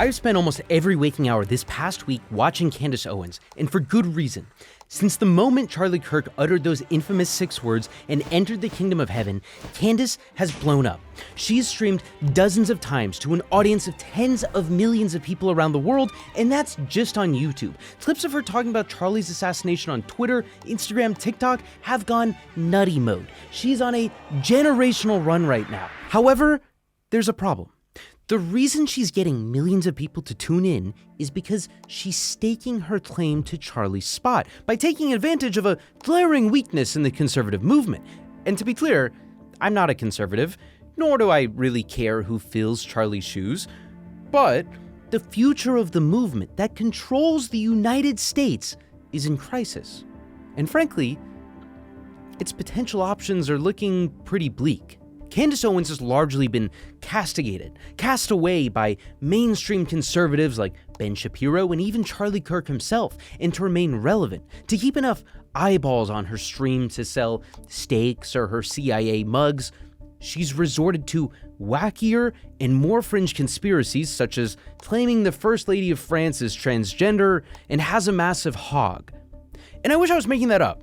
I've spent almost every waking hour this past week watching Candace Owens, and for good reason. Since the moment Charlie Kirk uttered those infamous 6 words and entered the kingdom of heaven, Candace has blown up. She's streamed dozens of times to an audience of tens of millions of people around the world, and that's just on YouTube. Clips of her talking about Charlie's assassination on Twitter, Instagram, TikTok have gone nutty mode. She's on a generational run right now. However, there's a problem. The reason she's getting millions of people to tune in is because she's staking her claim to Charlie's spot by taking advantage of a glaring weakness in the conservative movement. And to be clear, I'm not a conservative, nor do I really care who fills Charlie's shoes, but the future of the movement that controls the United States is in crisis. And frankly, its potential options are looking pretty bleak. Candace Owens has largely been castigated, cast away by mainstream conservatives like Ben Shapiro and even Charlie Kirk himself, and to remain relevant, to keep enough eyeballs on her stream to sell steaks or her CIA mugs, she's resorted to wackier and more fringe conspiracies, such as claiming the First Lady of France is transgender and has a massive hog. And I wish I was making that up.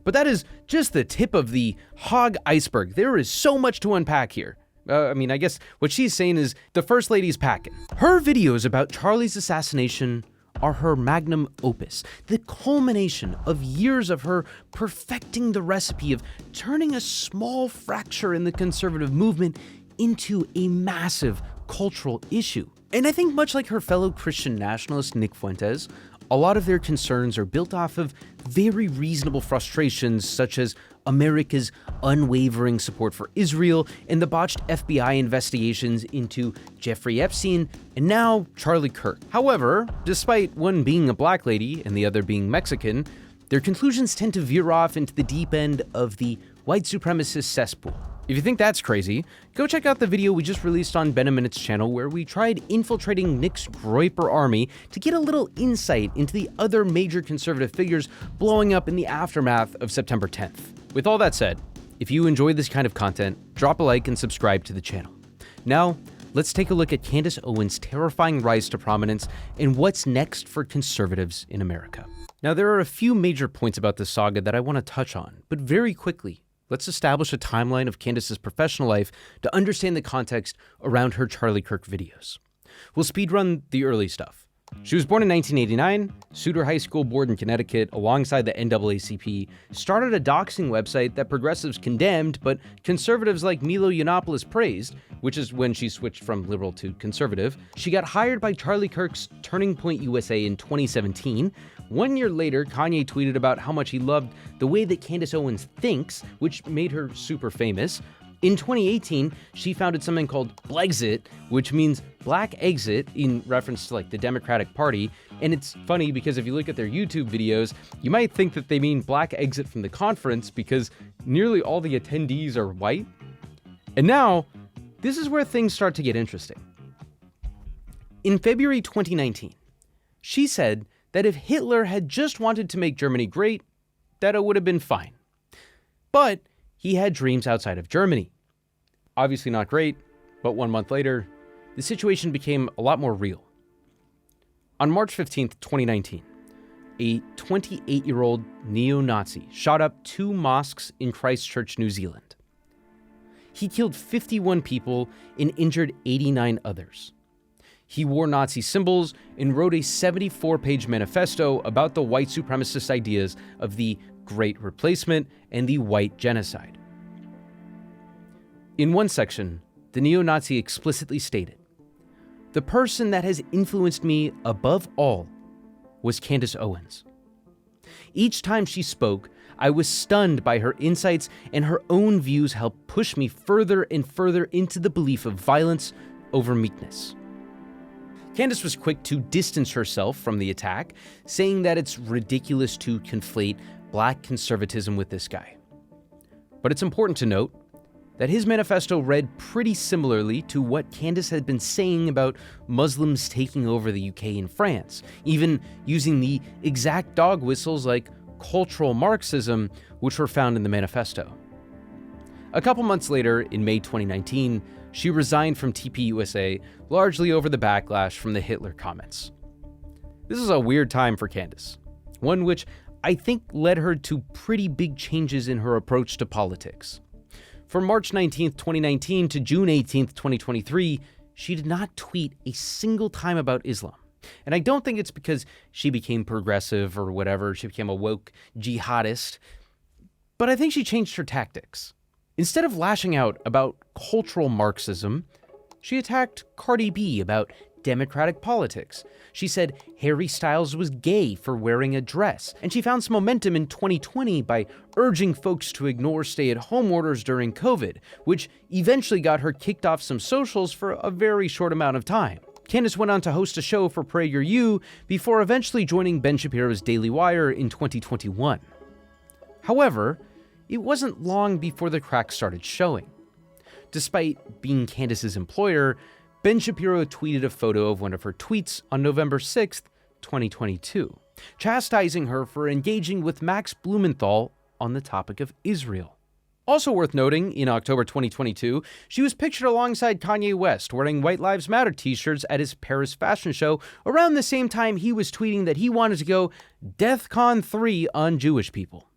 But that is just the tip of the hog iceberg. There is so much to unpack here. I guess what she's saying is the First Lady's packing. Her videos about Charlie's assassination are her magnum opus, the culmination of years of her perfecting the recipe of turning a small fracture in the conservative movement into a massive cultural issue. And I think much like her fellow Christian nationalist Nick Fuentes, a lot of their concerns are built off of very reasonable frustrations, such as America's unwavering support for Israel and the botched FBI investigations into Jeffrey Epstein and now Charlie Kirk. However, despite one being a black lady and the other being Mexican, their conclusions tend to veer off into the deep end of the white supremacist cesspool. If you think that's crazy, go check out the video we just released on Ben a Minute's channel where we tried infiltrating Nick's Groyper army to get a little insight into the other major conservative figures blowing up in the aftermath of September 10th. With all that said, if you enjoy this kind of content, drop a like and subscribe to the channel. Now, let's take a look at Candace Owens' terrifying rise to prominence and what's next for conservatives in America. Now, there are a few major points about this saga that I want to touch on, but very quickly, let's establish a timeline of Candace's professional life to understand the context around her Charlie Kirk videos. We'll speedrun the early stuff. She was born in 1989, Suter High School board in Connecticut alongside the NAACP, started a doxing website that progressives condemned, but conservatives like Milo Yiannopoulos praised, which is when she switched from liberal to conservative. She got hired by Charlie Kirk's Turning Point USA in 2017. 1 year later, Kanye tweeted about how much he loved the way that Candace Owens thinks, which made her super famous. In 2018, she founded something called Blexit, which means Black Exit in reference to like the Democratic Party. And it's funny because if you look at their YouTube videos, you might think that they mean Black Exit from the conference because nearly all the attendees are white. And now, this is where things start to get interesting. In February 2019, she said that if Hitler had just wanted to make Germany great, that it would have been fine. But he had dreams outside of Germany. Obviously not great, but 1 month later, the situation became a lot more real. On March 15th, 2019, a 28-year-old neo-Nazi shot up 2 mosques in Christchurch, New Zealand. He killed 51 people and injured 89 others. He wore Nazi symbols and wrote a 74-page manifesto about the white supremacist ideas of the Great Replacement and the White Genocide. In one section, the neo-Nazi explicitly stated, "The person that has influenced me above all was Candace Owens. Each time she spoke, I was stunned by her insights, and her own views helped push me further and further into the belief of violence over meekness." Candace was quick to distance herself from the attack, saying that it's ridiculous to conflate black conservatism with this guy. But it's important to note that his manifesto read pretty similarly to what Candace had been saying about Muslims taking over the UK and France, even using the exact dog whistles like cultural Marxism, which were found in the manifesto. A couple months later, in May 2019, she resigned from TPUSA largely over the backlash from the Hitler comments. This is a weird time for Candace, one which I think led her to pretty big changes in her approach to politics. From March 19th, 2019 to June 18th, 2023, she did not tweet a single time about Islam. And I don't think it's because she became progressive or whatever, she became a woke jihadist, but I think she changed her tactics. Instead of lashing out about cultural Marxism, she attacked Cardi B about democratic politics. She said Harry Styles was gay for wearing a dress, and she found some momentum in 2020 by urging folks to ignore stay-at-home orders during COVID, which eventually got her kicked off some socials for a very short amount of time. Candace went on to host a show for PragerU before eventually joining Ben Shapiro's Daily Wire in 2021. However, it wasn't long before the cracks started showing. Despite being Candace's employer, Ben Shapiro tweeted a photo of one of her tweets on November 6th, 2022, chastising her for engaging with Max Blumenthal on the topic of Israel. Also worth noting, in October 2022, she was pictured alongside Kanye West wearing White Lives Matter t-shirts at his Paris fashion show around the same time he was tweeting that he wanted to go DEFCON 3 on Jewish people.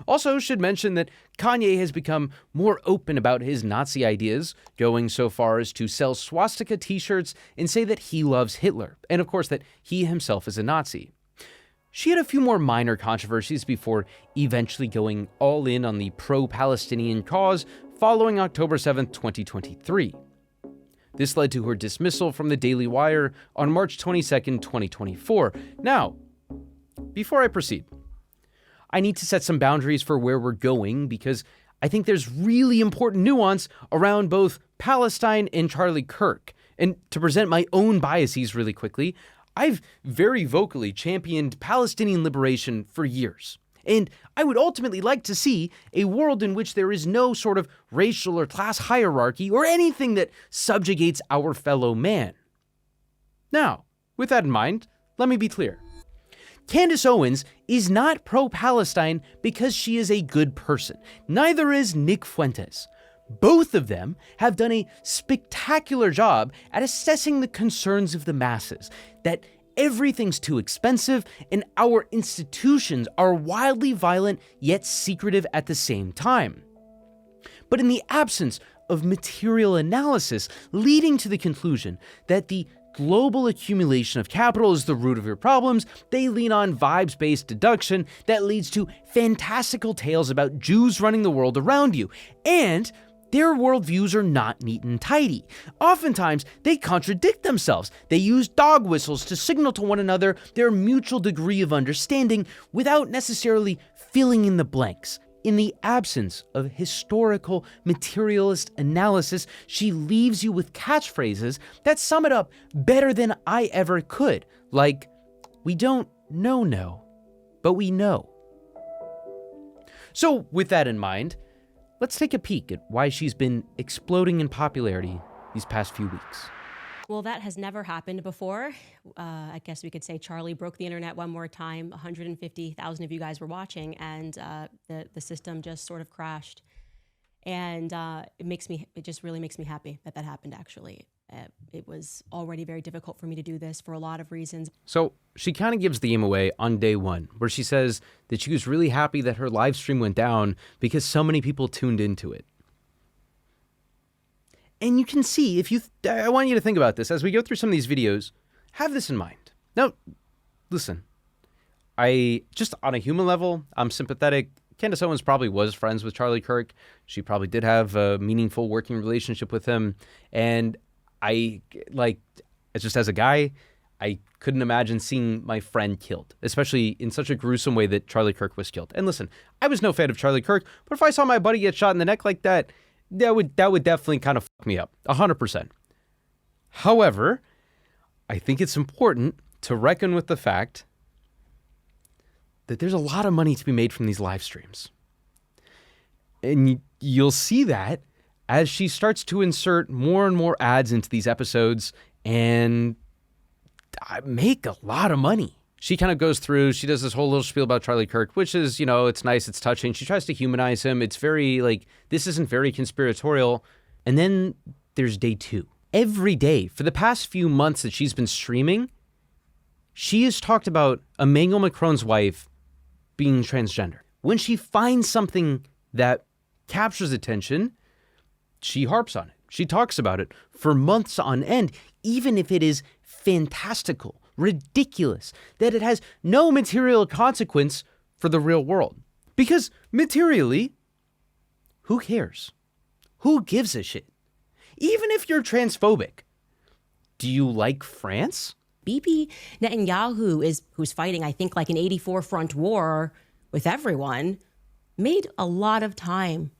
Also, should mention that Kanye has become more open about his Nazi ideas, going so far as to sell swastika t-shirts and say that he loves Hitler, and of course that he himself is a Nazi. She had a few more minor controversies before eventually going all in on the pro-Palestinian cause following October 7th, 2023. This led to her dismissal from the Daily Wire on March 22nd, 2024. Now, before I proceed, I need to set some boundaries for where we're going because I think there's really important nuance around both Palestine and Charlie Kirk. And to present my own biases really quickly, I've very vocally championed Palestinian liberation for years. And I would ultimately like to see a world in which there is no sort of racial or class hierarchy or anything that subjugates our fellow man. Now, with that in mind, let me be clear. Candace Owens is not pro-Palestine because she is a good person. Neither is Nick Fuentes. Both of them have done a spectacular job at assessing the concerns of the masses, that everything's too expensive and our institutions are wildly violent yet secretive at the same time. But in the absence of material analysis leading to the conclusion that the global accumulation of capital is the root of your problems, they lean on vibes-based deduction that leads to fantastical tales about Jews running the world around you, and their worldviews are not neat and tidy. Oftentimes, they contradict themselves. They use dog whistles to signal to one another their mutual degree of understanding without necessarily filling in the blanks. In the absence of historical materialist analysis, she leaves you with catchphrases that sum it up better than I ever could. Like, we don't know, but we know. So with that in mind, let's take a peek at why she's been exploding in popularity these past few weeks. Well, that has never happened before. I guess we could say Charlie broke the internet one more time. 150,000 of you guys were watching, and the system just sort of crashed. And it just really makes me happy that happened, actually. It was already very difficult for me to do this for a lot of reasons. So she kind of gives the game away on day one, where she says that she was really happy that her live stream went down because so many people tuned into it. And you can see, I want you to think about this as we go through some of these videos, have this in mind. Now, listen, just on a human level, I'm sympathetic. Candace Owens probably was friends with Charlie Kirk. She probably did have a meaningful working relationship with him. And just as a guy, I couldn't imagine seeing my friend killed, especially in such a gruesome way that Charlie Kirk was killed. And listen, I was no fan of Charlie Kirk, but if I saw my buddy get shot in the neck like that, that would definitely kind of fuck me up, 100%. However, I think it's important to reckon with the fact that there's a lot of money to be made from these live streams. And you'll see that as she starts to insert more and more ads into these episodes and make a lot of money. She kind of goes through, she does this whole little spiel about Charlie Kirk, which is, it's nice, it's touching. She tries to humanize him. It's very, this isn't very conspiratorial. And then there's day 2. Every day for the past few months that she's been streaming, she has talked about Emmanuel Macron's wife being transgender. When she finds something that captures attention, she harps on it. She talks about it for months on end, even if it is fantastical, ridiculous, that it has no material consequence for the real world. Because materially, who cares? Who gives a shit? Even if you're transphobic, do you like France? Bibi Netanyahu who's fighting, I think, like an 84 front war with everyone, made a lot of time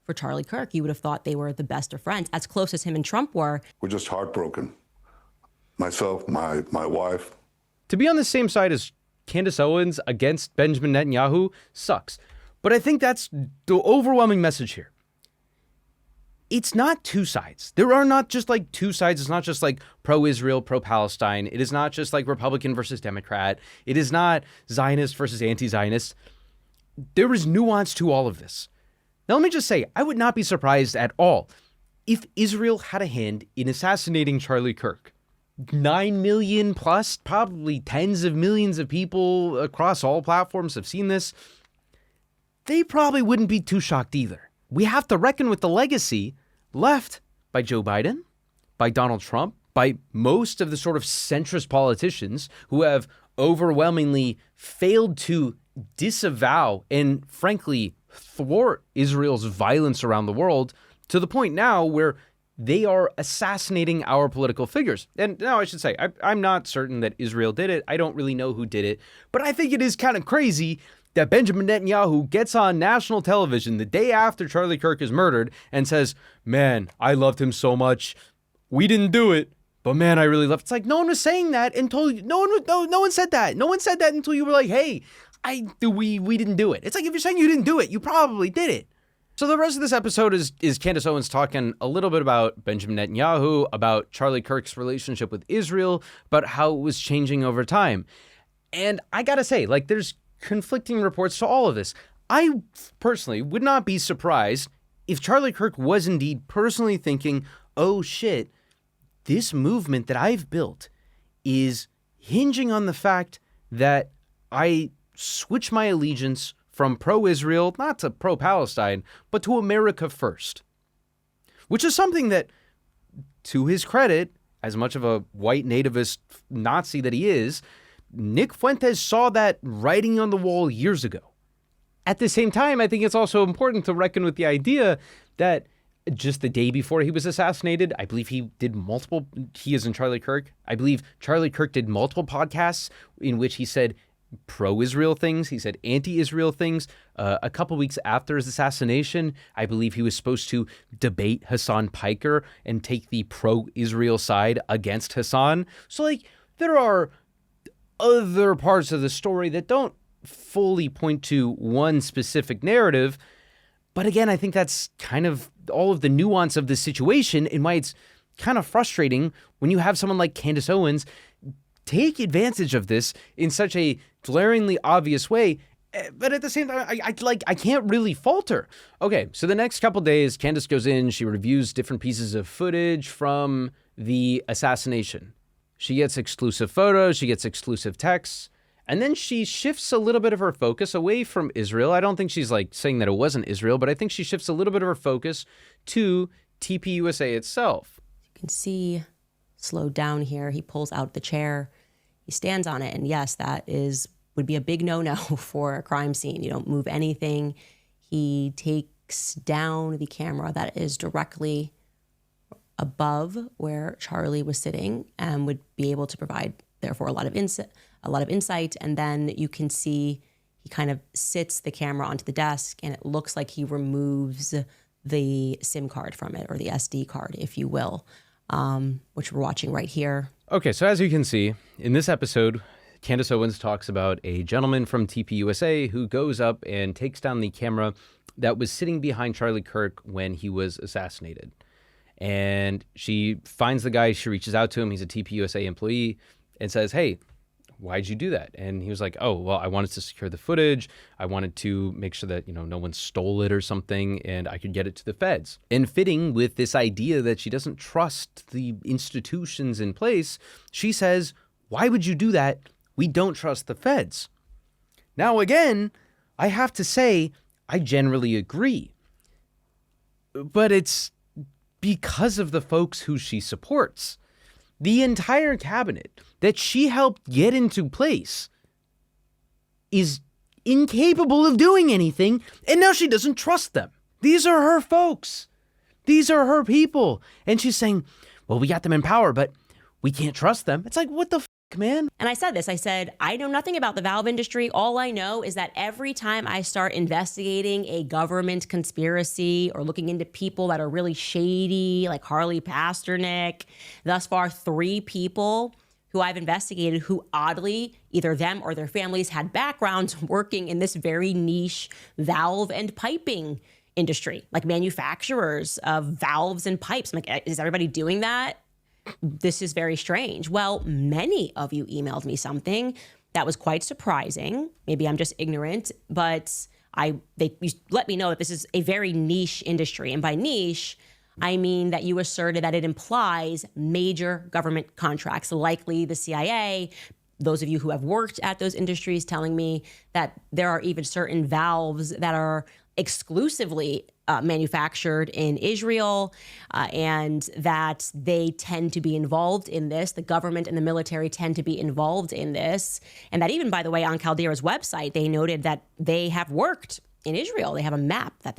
for Charlie Kirk. You would have thought they were the best of friends, as close as him and Trump were. We're just heartbroken. Myself, my wife. To be on the same side as Candace Owens against Benjamin Netanyahu sucks. But I think that's the overwhelming message here. It's not two sides. There are not just like two sides. It's not just like pro-Israel, pro-Palestine. It is not just like Republican versus Democrat. It is not Zionist versus anti-Zionist. There is nuance to all of this. Now, let me just say, I would not be surprised at all if Israel had a hand in assassinating Charlie Kirk. 9 million plus, probably tens of millions of people across all platforms have seen this. They probably wouldn't be too shocked either. We have to reckon with the legacy left by Joe Biden, by Donald Trump, by most of the sort of centrist politicians who have overwhelmingly failed to disavow and, frankly, thwart Israel's violence around the world to the point now where they are assassinating our political figures. And now I should say, I'm not certain that Israel did it. I don't really know who did it. But I think it is kind of crazy that Benjamin Netanyahu gets on national television the day after Charlie Kirk is murdered and says, man, I loved him so much. We didn't do it, but man, I really loved it. It's like, no one was saying that until no one said that. No one said that until you were like, hey, we didn't do it. It's like, if you're saying you didn't do it, you probably did it. So the rest of this episode is Candace Owens talking a little bit about Benjamin Netanyahu, about Charlie Kirk's relationship with Israel, about how it was changing over time. And I gotta say, like, there's conflicting reports to all of this. I personally would not be surprised if Charlie Kirk was indeed personally thinking, oh shit, this movement that I've built is hinging on the fact that I switch my allegiance from pro-Israel, not to pro-Palestine, but to America first. Which is something that, to his credit, as much of a white nativist Nazi that he is, Nick Fuentes saw that writing on the wall years ago. At the same time, I think it's also important to reckon with the idea that just the day before he was assassinated, I believe he is in Charlie Kirk. I believe Charlie Kirk did multiple podcasts in which he said pro-Israel things. He said anti-Israel things. A couple weeks after his assassination, I believe he was supposed to debate Hassan Piker and take the pro-Israel side against Hassan. So, like, there are other parts of the story that don't fully point to one specific narrative. But again, I think that's kind of all of the nuance of the situation and why it's kind of frustrating when you have someone like Candace Owens take advantage of this in such a glaringly obvious way. But at the same time, I can't really fault her. Okay, so the next couple days, Candace goes in, she reviews different pieces of footage from the assassination. She gets exclusive photos, she gets exclusive texts, and then she shifts a little bit of her focus away from Israel. I don't think she's like saying that it wasn't Israel, but I think she shifts a little bit of her focus to TPUSA itself. You can see, slowed down here, he pulls out the chair, he stands on it, and yes, would be a big no-no for a crime scene. You don't move anything. He takes down the camera that is directly above where Charlie was sitting and would be able to provide, therefore, a lot of insight. And then you can see he kind of sits the camera onto the desk, and it looks like he removes the SIM card from it, or the SD card, if you will, which we're watching right here. Okay, so as you can see, in this episode, Candace Owens talks about a gentleman from TPUSA who goes up and takes down the camera that was sitting behind Charlie Kirk when he was assassinated. And she finds the guy, she reaches out to him, he's a TPUSA employee, and says, hey, why'd you do that? And he was like, oh, well, I wanted to secure the footage. I wanted to make sure that, no one stole it or something, and I could get it to the feds. And fitting with this idea that she doesn't trust the institutions in place, she says, why would you do that? We don't trust the feds. Now, again, I have to say, I generally agree. But it's because of the folks who she supports. The entire cabinet that she helped get into place is incapable of doing anything, and now she doesn't trust them. These are her folks. These are her people. And she's saying, well, we got them in power, but we can't trust them. It's like, what the man? And I said this, I said, I know nothing about the valve industry. All I know is that every time I start investigating a government conspiracy or looking into people that are really shady, like Harley Pasternak, thus far 3 people who I've investigated who oddly, either them or their families had backgrounds working in this very niche valve and piping industry, like manufacturers of valves and pipes. I'm like, is everybody doing that? This is very strange. Well, many of you emailed me something that was quite surprising. Maybe I'm just ignorant, but you let me know that this is a very niche industry. And by niche, I mean that you asserted that it implies major government contracts, likely the CIA. Those of you who have worked at those industries telling me that there are even certain valves that are exclusively manufactured in Israel, and that they tend to be involved in this. The government and the military tend to be involved in this. And that even, by the way, on Caldera's website, they noted that they have worked in Israel. They have a map that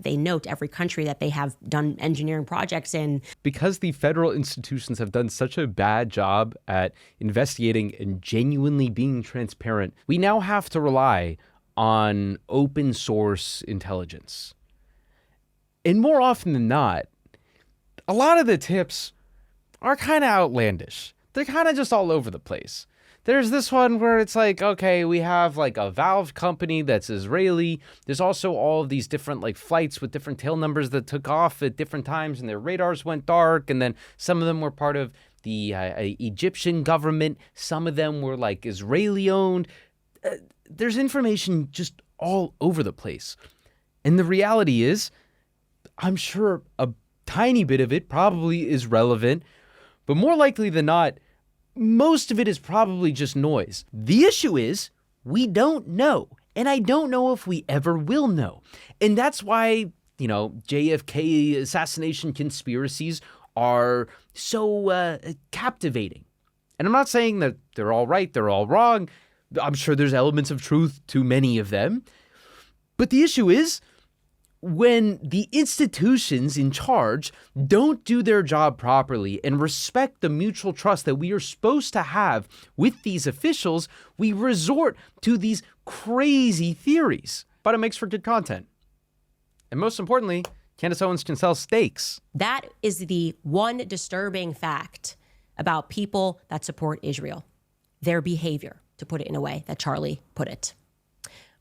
they note every country that they have done engineering projects in. Because the federal institutions have done such a bad job at investigating and genuinely being transparent, we now have to rely on open source intelligence. And more often than not, a lot of the tips are kind of outlandish. They're kind of just all over the place. There's this one where it's like, okay, we have like a valve company that's Israeli. There's also all of these different like flights with different tail numbers that took off at different times and their radars went dark. And then some of them were part of the Egyptian government. Some of them were like Israeli owned. There's information just all over the place. And the reality is, I'm sure a tiny bit of it probably is relevant, but more likely than not, most of it is probably just noise. The issue is we don't know, and I don't know if we ever will know. And that's why, JFK assassination conspiracies are so captivating. And I'm not saying that they're all right, they're all wrong. I'm sure there's elements of truth to many of them. But the issue is, when the institutions in charge don't do their job properly and respect the mutual trust that we are supposed to have with these officials, we resort to these crazy theories. But it makes for good content. And most importantly, Candace Owens can sell steaks. That is the one disturbing fact about people that support Israel. Their behavior, to put it in a way that Charlie put it.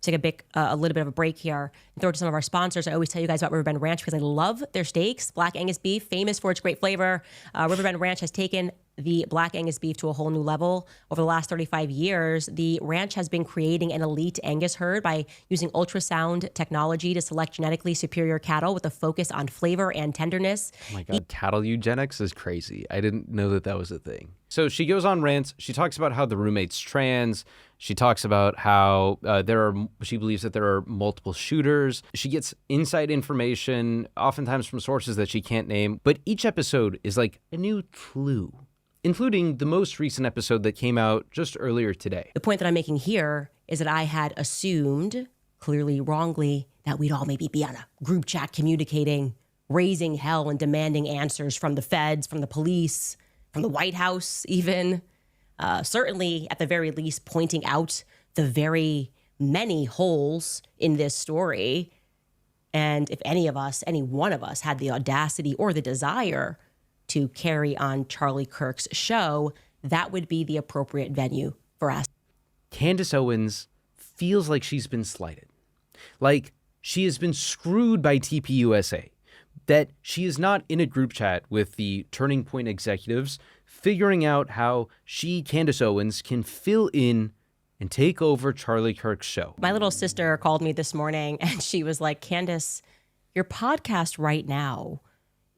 Take a little bit of a break here and throw it to some of our sponsors. I always tell you guys about Riverbend Ranch because I love their steaks. Black Angus beef, famous for its great flavor. Riverbend Ranch has taken the Black Angus beef to a whole new level. Over the last 35 years, the ranch has been creating an elite Angus herd by using ultrasound technology to select genetically superior cattle with a focus on flavor and tenderness. Oh my God, cattle eugenics is crazy. I didn't know that that was a thing. So she goes on rants. She talks about how the roommate's trans. She talks about how she believes that there are multiple shooters. She gets inside information, oftentimes from sources that she can't name. But each episode is like a new clue, including the most recent episode that came out just earlier today. The point that I'm making here is that I had assumed, clearly wrongly, that we'd all maybe be on a group chat communicating, raising hell and demanding answers from the feds, from the police, from the White House even. Certainly, at the very least, pointing out the very many holes in this story. And if any one of us had the audacity or the desire to carry on Charlie Kirk's show, that would be the appropriate venue for us. Candace Owens feels like she's been slighted. Like she has been screwed by TPUSA. That she is not in a group chat with the Turning Point executives figuring out how she, Candace Owens, can fill in and take over Charlie Kirk's show. My little sister called me this morning and she was like, Candace, your podcast right now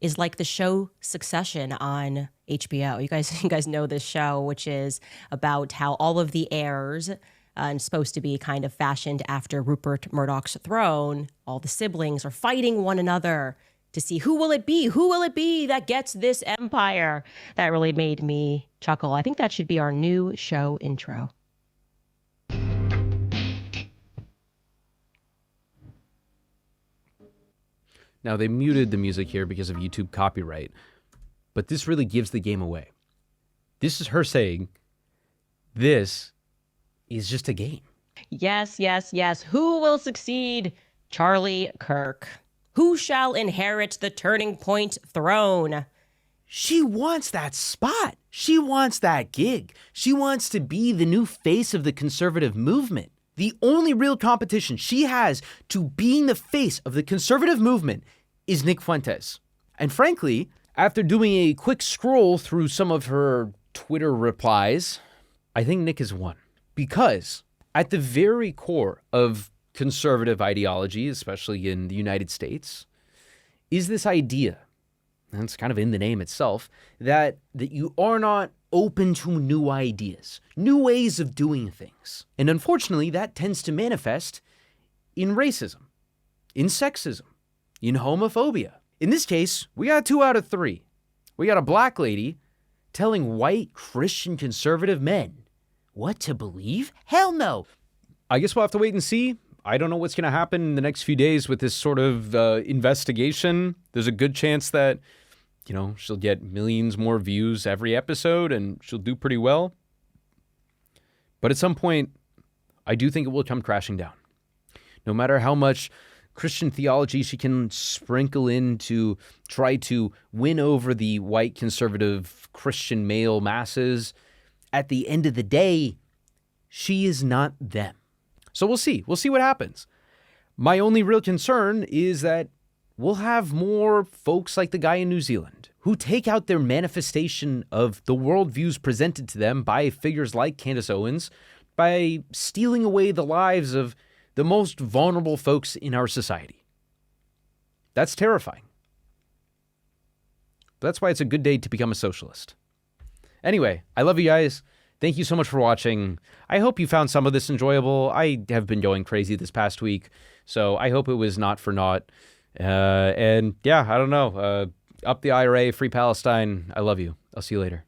is like the show Succession on HBO. You guys know this show, which is about how all of the heirs and supposed to be kind of fashioned after Rupert Murdoch's throne. All the siblings are fighting one another to see who will it be that gets this empire. That really made me chuckle. I think that should be our new show intro. Now, they muted the music here because of YouTube copyright, but this really gives the game away. This is her saying, this is just a game. Yes, yes, yes. Who will succeed Charlie Kirk? Who shall inherit the Turning Point throne? She wants that spot. She wants that gig. She wants to be the new face of the conservative movement. The only real competition she has to being the face of the conservative movement is Nick Fuentes. And frankly, after doing a quick scroll through some of her Twitter replies, I think Nick has won. Because at the very core of conservative ideology, especially in the United States, is this idea, and it's kind of in the name itself, that you are not open to new ideas, new ways of doing things. And unfortunately, that tends to manifest in racism, in sexism, in homophobia. In this case, we got 2 out of 3. We got a black lady telling white Christian conservative men what to believe? Hell no. I guess we'll have to wait and see. I don't know what's going to happen in the next few days with this sort of investigation. There's a good chance that, she'll get millions more views every episode and she'll do pretty well. But at some point, I do think it will come crashing down. No matter how much Christian theology she can sprinkle in to try to win over the white conservative Christian male masses, at the end of the day, she is not them. So we'll see. We'll see what happens. My only real concern is that we'll have more folks like the guy in New Zealand who take out their manifestation of the worldviews presented to them by figures like Candace Owens by stealing away the lives of the most vulnerable folks in our society. That's terrifying. That's why it's a good day to become a socialist. Anyway, I love you guys. Thank you so much for watching. I hope you found some of this enjoyable. I have been going crazy this past week, so I hope it was not for naught. And yeah, I don't know. Up the IRA, free Palestine. I love you. I'll see you later.